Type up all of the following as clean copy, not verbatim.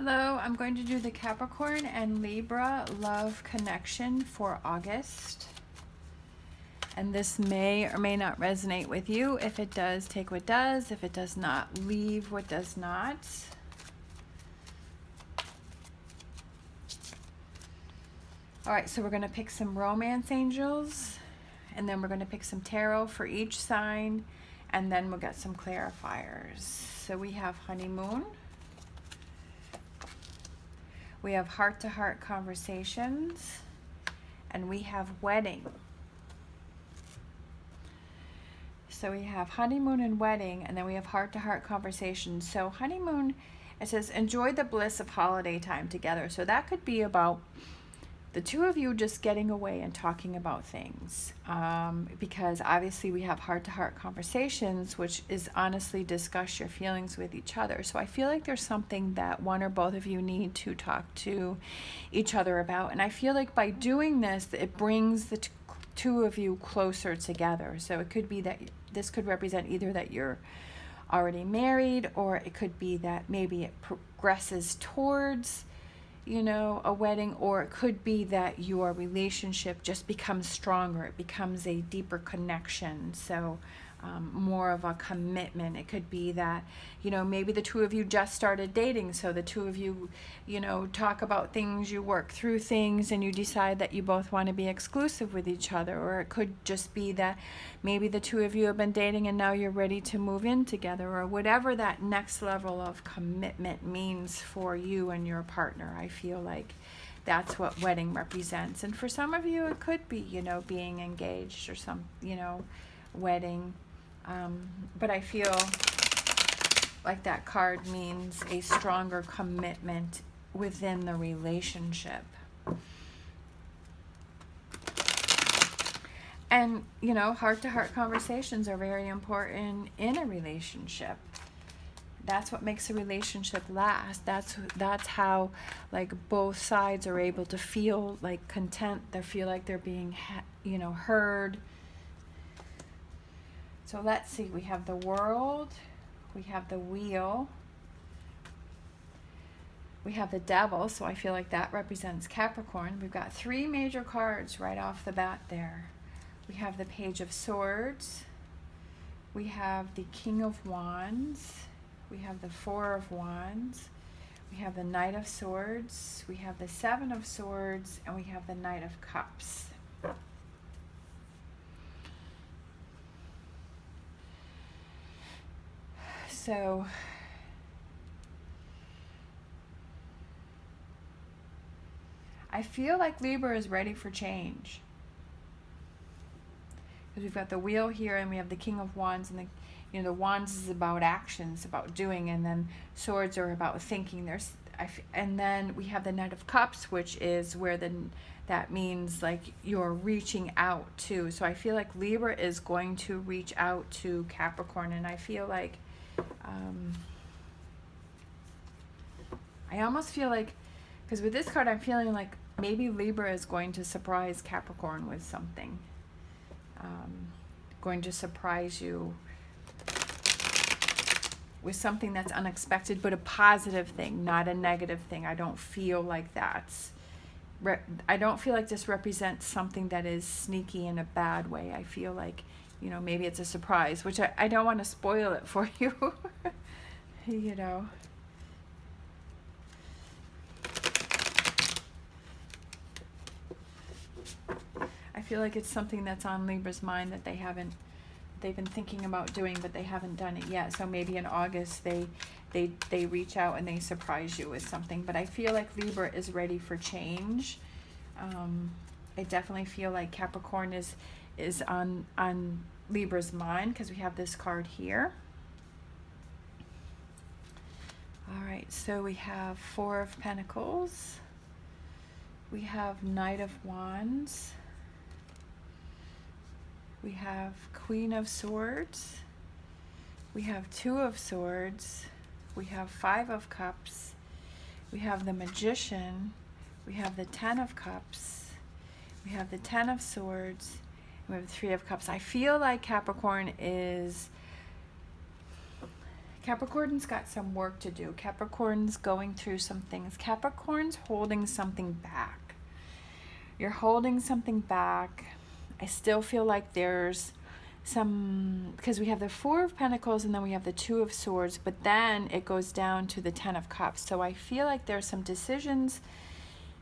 Hello, I'm going to do the Capricorn and Libra love connection for August. And this may or may not resonate with you. If it does, take what does. If it does not, leave what does not. All right, so we're going to pick some romance angels, and then we're going to pick some tarot for each sign, and then we'll get some clarifiers. So we have honeymoon. We have heart-to-heart conversations, and we have wedding. So we have honeymoon and wedding, and then we have heart-to-heart conversations. So honeymoon, it says, enjoy the bliss of holiday time together. So that could be about the two of you just getting away and talking about things, because obviously we have heart-to-heart conversations, which is honestly discuss your feelings with each other. So I feel like there's something that one or both of you need to talk to each other about, and I feel like by doing this, it brings the two of you closer together. So it could be that this could represent either that you're already married, or it could be that maybe it progresses towards a wedding, or it could be that your relationship just becomes stronger. It becomes a deeper connection. So more of a commitment. It could be that, maybe the two of you just started dating. So the two of you, talk about things, you work through things, and you decide that you both want to be exclusive with each other. Or it could just be that maybe the two of you have been dating and now you're ready to move in together, or whatever that next level of commitment means for you and your partner. I feel like that's what wedding represents. And for some of you, it could be, being engaged or some, wedding. But I feel like that card means a stronger commitment within the relationship. And, heart-to-heart conversations are very important in a relationship. That's what makes a relationship last. That's how, like, both sides are able to feel like content. They feel like they're being, heard. So let's see, we have the World, we have the Wheel, we have the Devil, so I feel like that represents Capricorn. We've got three major cards right off the bat there. We have the Page of Swords, we have the King of Wands, we have the Four of Wands, we have the Knight of Swords, we have the Seven of Swords, and we have the Knight of Cups. So I feel like Libra is ready for change, because we've got the Wheel here, and we have the King of Wands, and the Wands is about actions, about doing, and then Swords are about thinking. And then we have the Knight of Cups, which is where that means like you're reaching out to. So I feel like Libra is going to reach out to Capricorn, and I feel like I almost feel like, because with this card I'm feeling like maybe Libra is going to surprise Capricorn with something, going to surprise you with something that's unexpected, but a positive thing, not a negative thing. I don't feel like I don't feel like this represents something that is sneaky in a bad way. I feel like, maybe it's a surprise, which I don't want to spoil it for you. I feel like it's something that's on Libra's mind that they've been thinking about doing, but they haven't done it yet. So maybe in August they reach out and they surprise you with something. But I feel like Libra is ready for change. I definitely feel like Capricorn is on Libra's mind, because we have this card here. All right, so we have Four of Pentacles. We have Knight of Wands. We have Queen of Swords. We have Two of Swords. We have Five of Cups. We have the Magician. We have the Ten of Cups. We have the Ten of Swords. And we have the Three of Cups. I feel like Capricorn is Capricorn's got some work to do. Capricorn's going through some things. Capricorn's holding something back. You're holding something back. I still feel like there's some, because we have the Four of Pentacles and then we have the Two of Swords, but then it goes down to the Ten of Cups. So I feel like there's some decisions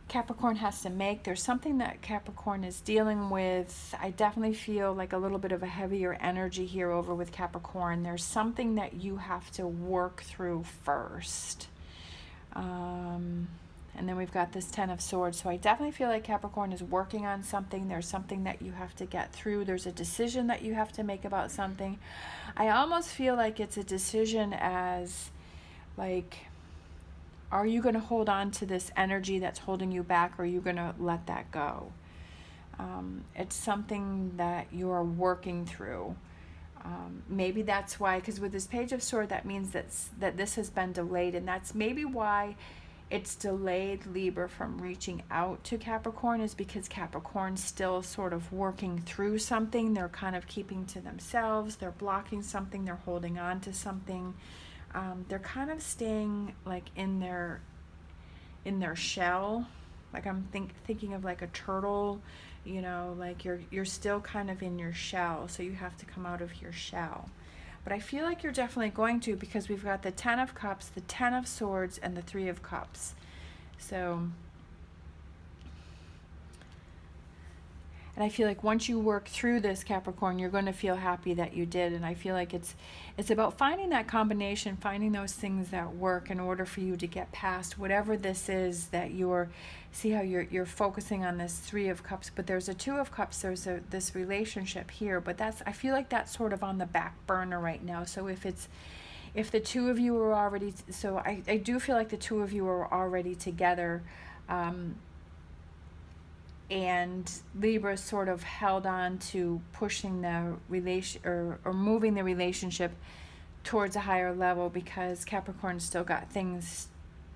Capricorn has to make. There's something that Capricorn is dealing with. I definitely feel like a little bit of a heavier energy here over with Capricorn. There's something that you have to work through first. And then we've got this Ten of Swords. So I definitely feel like Capricorn is working on something. There's something that you have to get through. There's a decision that you have to make about something. I almost feel like it's a decision as like, are you going to hold on to this energy that's holding you back, or are you going to let that go? It's something that you're working through. Maybe that's why, because with this Page of Swords, that means that this has been delayed, and that's maybe why it's delayed Libra from reaching out to Capricorn, is because Capricorn's still sort of working through something. They're kind of keeping to themselves. They're blocking something. They're holding on to something. They're kind of staying like in their shell. Like I'm thinking of like a turtle, you know, like you're still kind of in your shell, so you have to come out of your shell. But I feel like you're definitely going to, because we've got the Ten of Cups, the Ten of Swords, and the Three of Cups. So, and I feel like once you work through this, Capricorn, you're going to feel happy that you did. And I feel like it's about finding that combination, finding those things that work in order for you to get past whatever this is that see how you're focusing on this Three of Cups, but there's a Two of Cups, there's this relationship here, but I feel like that's sort of on the back burner right now. So if the two of you are already, so I do feel like the two of you are already together, and Libra sort of held on to pushing the relation or moving the relationship towards a higher level, because Capricorn still got things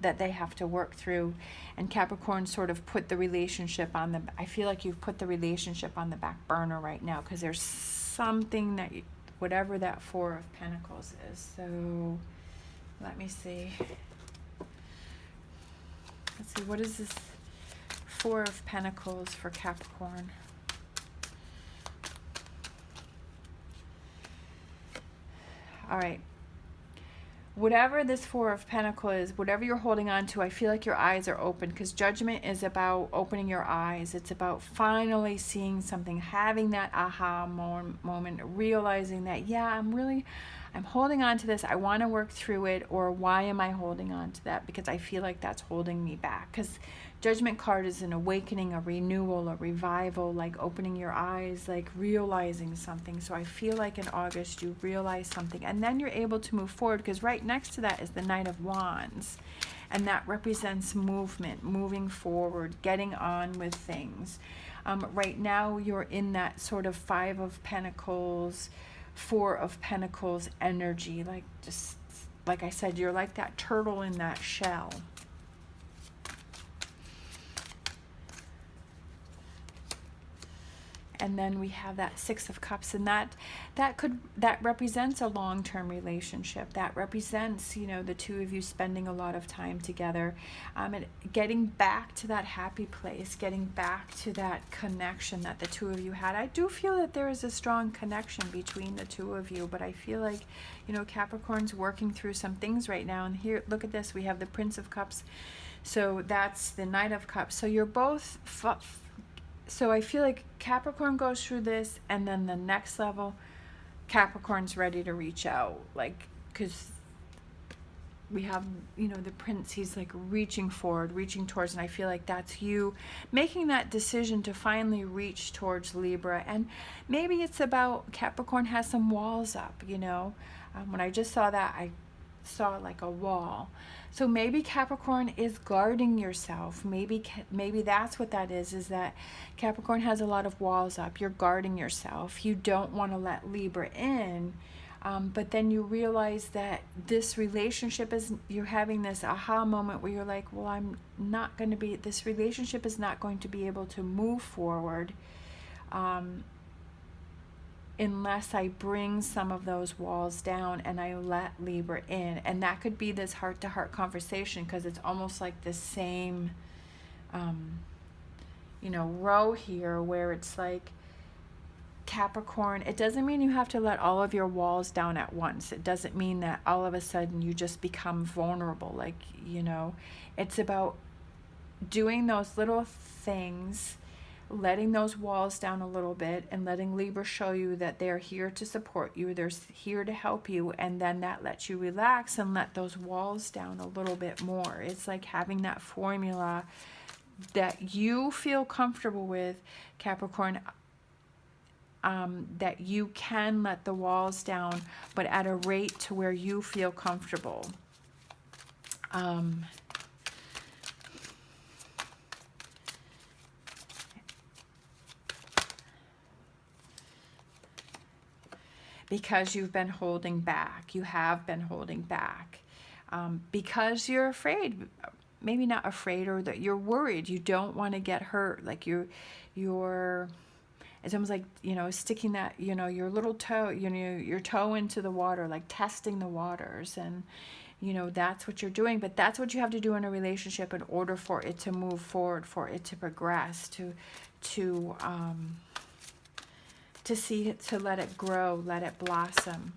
that they have to work through, and Capricorn sort of put the relationship I feel like you've put the relationship on the back burner right now, because there's something that whatever that Four of Pentacles is. So let me see. Let's see, what is this Four of Pentacles for Capricorn? All right. Whatever this Four of Pentacles is, whatever you're holding on to, I feel like your eyes are open, because Judgment is about opening your eyes. It's about finally seeing something, having that aha moment, realizing that, yeah, I'm holding on to this. I want to work through it. Or why am I holding on to that? Because I feel like that's holding me back. Because Judgment card is an awakening, a renewal, a revival, like opening your eyes, like realizing something. So I feel like in August you realize something, and then you're able to move forward, because right next to that is the Knight of Wands, and that represents movement, moving forward, getting on with things. Right now you're in that sort of Five of Pentacles, Four of Pentacles energy, like just like I said, you're like that turtle in that shell. And then we have that Six of Cups, and that represents a long-term relationship. That represents, you know, the two of you spending a lot of time together, and getting back to that happy place, getting back to that connection that the two of you had. I do feel that there is a strong connection between the two of you, but I feel like, you know, Capricorn's working through some things right now. And here, look at this, we have the Prince of Cups, so that's the Knight of Cups. So you're both so I feel like Capricorn goes through this, and then the next level, Capricorn's ready to reach out, like, because we have, you know, the Prince, he's like reaching forward, reaching towards, and I feel like that's you making that decision to finally reach towards Libra. And maybe it's about Capricorn has some walls up, you know. When I just saw that, I saw like a wall. So maybe Capricorn is guarding yourself. Maybe that's what that is that Capricorn has a lot of walls up. You're guarding yourself. You don't want to let Libra in. But then you realize that this relationship you're having this aha moment where you're like, well, this relationship is not going to be able to move forward. unless I bring some of those walls down and I let Libra in. And that could be this heart-to-heart conversation, because it's almost like the same, row here, where it's like Capricorn. It doesn't mean you have to let all of your walls down at once. It doesn't mean that all of a sudden you just become vulnerable. Like, it's about doing those little things, letting those walls down a little bit, and letting Libra show you that they're here to support you, they're here to help you, and then that lets you relax and let those walls down a little bit more. It's like having that formula that you feel comfortable with, Capricorn, that you can let the walls down, but at a rate to where you feel comfortable. Because you've been holding back. You have been holding back. Because you're afraid, maybe not afraid, or that you're worried. You don't want to get hurt. Like you're, it's almost like, sticking that, your little toe, your toe into the water, like testing the waters. And, that's what you're doing. But that's what you have to do in a relationship in order for it to move forward, for it to progress, to see it, to let it grow, let it blossom.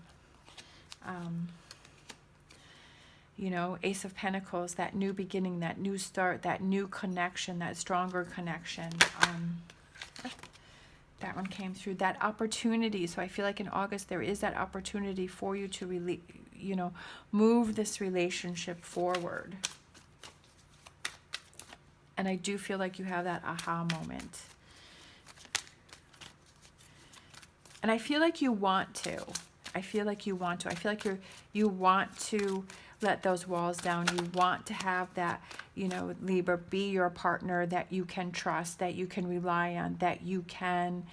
Ace of Pentacles, that new beginning, that new start, that new connection, that stronger connection. That one came through, that opportunity. So I feel like in August there is that opportunity for you to really, move this relationship forward. And I do feel like you have that aha moment. And I feel like you want to. I feel like you want to. I feel like you want to let those walls down. You want to have that, Libra, be your partner that you can trust, that you can rely on, that you can,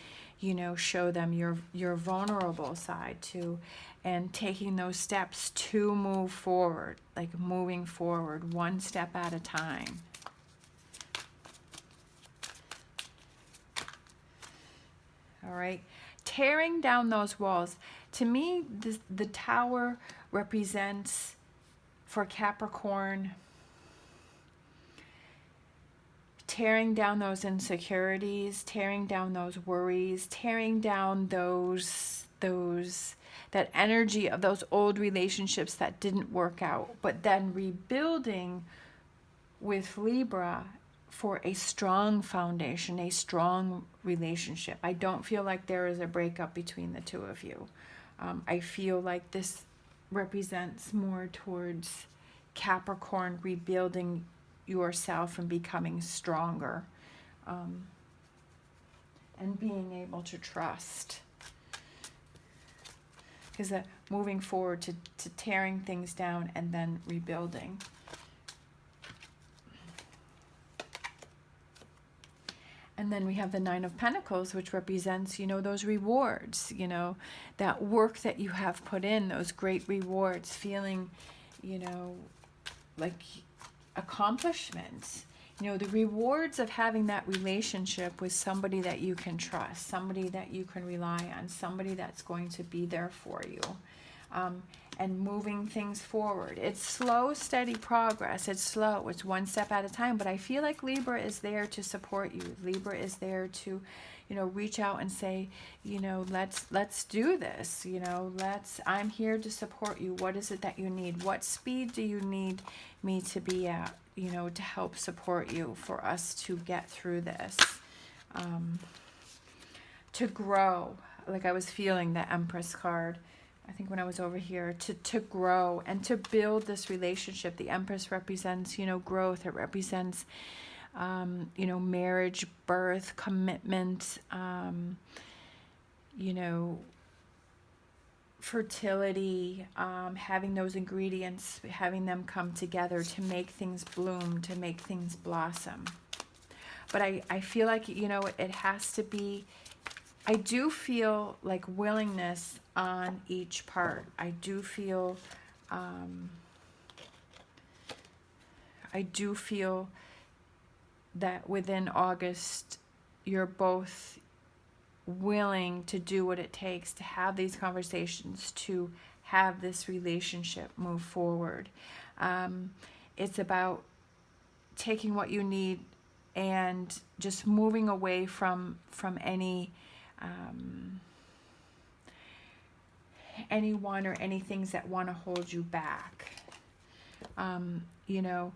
show them your vulnerable side to, and taking those steps to move forward, like moving forward one step at a time. All right. Tearing down those walls. To me, the Tower represents, for Capricorn, tearing down those insecurities, tearing down those worries, tearing down that energy of those old relationships that didn't work out, but then rebuilding with Libra for a strong foundation, a strong relationship. I don't feel like there is a breakup between the two of you. I feel like this represents more towards Capricorn rebuilding yourself and becoming stronger, and being able to trust. Because moving forward to tearing things down and then rebuilding. And then we have the Nine of Pentacles, which represents, those rewards, that work that you have put in, those great rewards, feeling, like accomplishments. The rewards of having that relationship with somebody that you can trust, somebody that you can rely on, somebody that's going to be there for you. And moving things forward. It's slow, steady progress. It's slow. It's one step at a time. But I feel like Libra is there to support you. Libra is there to, reach out and say, let's do this. I'm here to support you. What is it that you need? What speed do you need me to be at, to help support you, for us to get through this, to grow. Like I was feeling the Empress card, I think, when I was over here, to grow and to build this relationship. The Empress represents, growth. It represents, marriage, birth, commitment, fertility, having those ingredients, having them come together to make things bloom, to make things blossom. But I feel like, it has to be, I do feel like willingness on each part. I do feel that within August, you're both, willing to do what it takes to have these conversations, to have this relationship move forward. It's about taking what you need and just moving away from anyone or any things that want to hold you back. You know,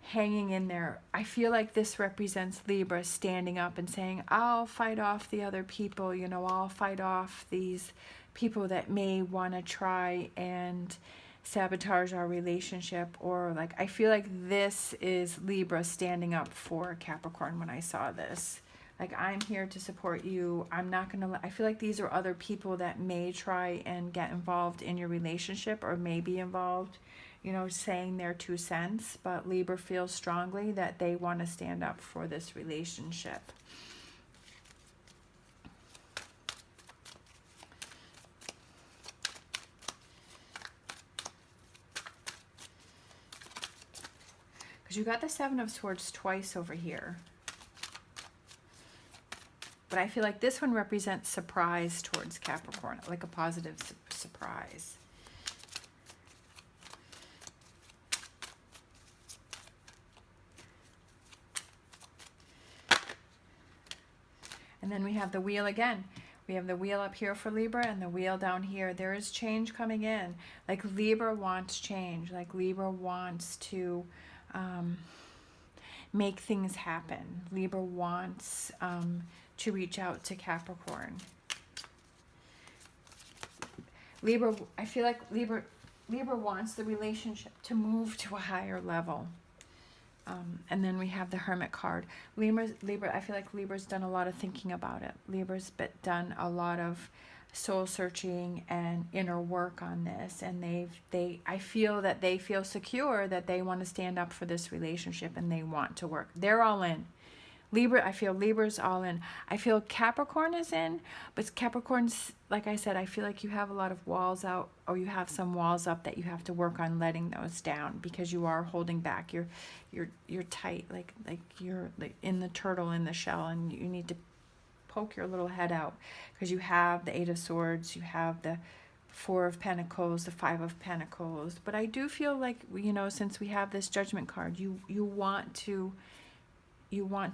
hanging in there. I feel like this represents Libra standing up and saying, I'll fight off the other people, you know, I'll fight off these people that may want to try and sabotage our relationship. Or like, I feel like this is Libra standing up for Capricorn when I saw this. Like, I'm here to support you. I'm not going to, I feel like these are other people that may try and get involved in your relationship or may be involved, you know, saying their 2 cents. But Libra feels strongly that they want to stand up for this relationship. Because you got the 7 of Swords twice over here. But I feel like this one represents surprise towards Capricorn, like a positive surprise. And then we have the wheel again. We have the wheel up here for Libra and the wheel down here. There is change coming in. Like, Libra wants change. Like, Libra wants to make things happen. Libra wants to reach out to Capricorn. Libra, I feel like Libra wants the relationship to move to a higher level. And then we have the Hermit card. Libra, I feel like Libra's done a lot of thinking about it. Libra's done a lot of soul searching and inner work on this, and I feel that they feel secure that they want to stand up for this relationship and they want to work. They're all in. Libra, I feel Libra's all in. I feel Capricorn is in, but Capricorn's, like I said, I feel like you have a lot of walls out, or you have some walls up that you have to work on letting those down, because you are holding back. You're tight, like you're like in the turtle in the shell, and you need to poke your little head out, because you have the 8 of Swords, you have the 4 of Pentacles, the 5 of Pentacles. But I do feel like, you know, since we have this Judgment card, you want to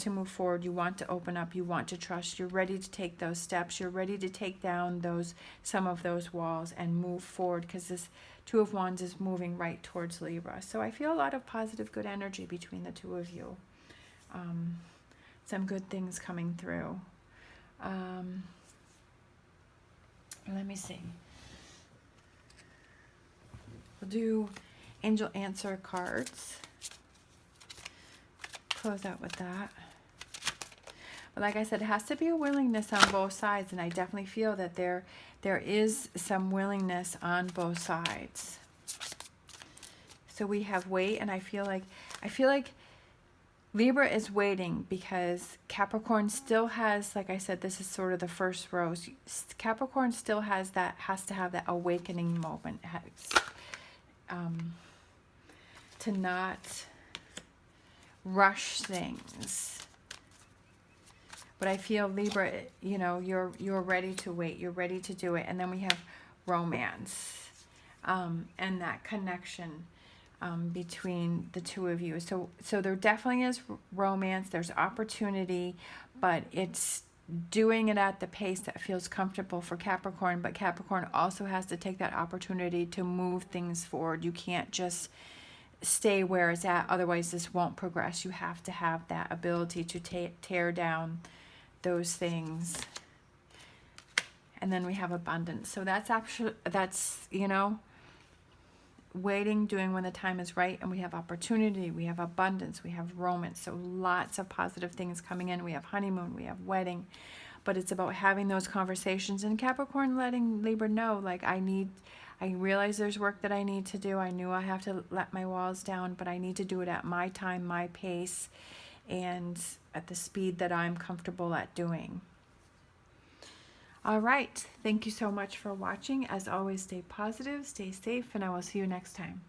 move forward, you want to open up, you want to trust, you're ready to take those steps, you're ready to take down some of those walls and move forward, because this 2 of Wands is moving right towards Libra. So I feel a lot of positive, good energy between the 2 of you. Some good things coming through. Let me see. We'll do angel answer cards. Close out with that. But like I said, it has to be a willingness on both sides, and I definitely feel that there is some willingness on both sides. So we have wait, and I feel like Libra is waiting because Capricorn still has, like I said, this is sort of the first rose. Capricorn still has to have that awakening moment, to not rush things. But I feel Libra, you know, you're ready to wait, you're ready to do it. And then we have romance, and that connection between the 2 of you. So there definitely is romance, there's opportunity, but it's doing it at the pace that feels comfortable for Capricorn. But Capricorn also has to take that opportunity to move things forward. You can't just stay where it's at, otherwise this won't progress. You have to have that ability to tear down those things. And then we have abundance. So that's you know, waiting, doing when the time is right. And we have opportunity, we have abundance, we have romance. So lots of positive things coming in. We have honeymoon, we have wedding. But it's about having those conversations, and Capricorn letting Libra know, like, I realize there's work that I need to do. I knew I have to let my walls down, but I need to do it at my time, my pace, and at the speed that I'm comfortable at doing. All right. Thank you so much for watching. As always, stay positive, stay safe, and I will see you next time.